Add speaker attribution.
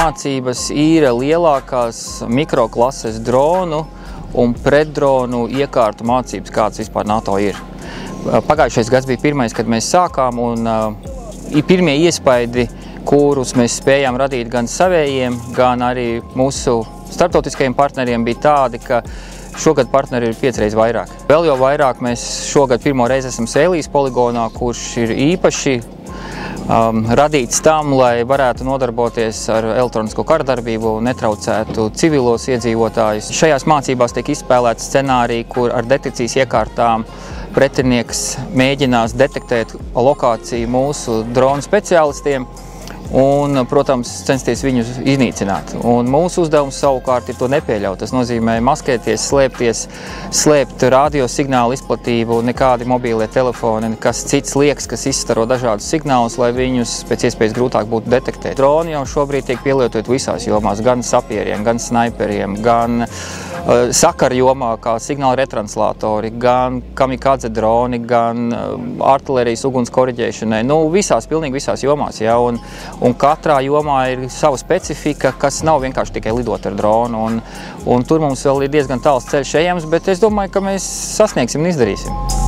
Speaker 1: mācības ir lielākās mikroklases dronu un pretdronu iekārtu mācības, kādas vispār NATO ir. Pagājušais gads bija pirmais, kad mēs sākām, un pirmie iespaidi, kurus mēs spējām radīt gan savējiem, gan arī mūsu starptautiskajiem partneriem, bija tādi, ka šogad partneri ir 5 reizes vairāk. Vēl jau vairāk mēs šogad pirmo reizi esam Sēlijas poligonā, kurš ir īpaši radīts tam, lai varētu nodarboties ar elektronisko karadarbību un netraucētu civilos iedzīvotājus. Šajās mācībās tiek izspēlēts scenāriji, kur ar detekcijas iekārtām pretinieks mēģinās detektēt lokāciju mūsu dronu speciālistiem un, protams, censties viņus iznīcināt. Un mūsu uzdevums savukārt ir to nepieļaut. Tas nozīmē maskēties, slēpties, slēpt radiosignālu izplatību, nekādi mobīlie telefoni, nekas cits liekas, kas izstaro dažādus signālus, lai viņus pēc iespējas grūtāk būtu detektēt. Droni jau šobrīd tiek pielietot visās jomās, gan sapieriem, gan sniperiem, gan sakaru jomā, kā signāla retranslātori, gan kamikadze droni, gan artilērijas uguns koriģēšanai. Pilnīgi visās jomās, ja, un katrā jomā ir sava specifika, kas nav vienkārši tikai lidot ar dronu, un tur mums vēl ir diezgan tāls ceļš ejams, bet es domāju, ka mēs sasniegsim un izdarīsim.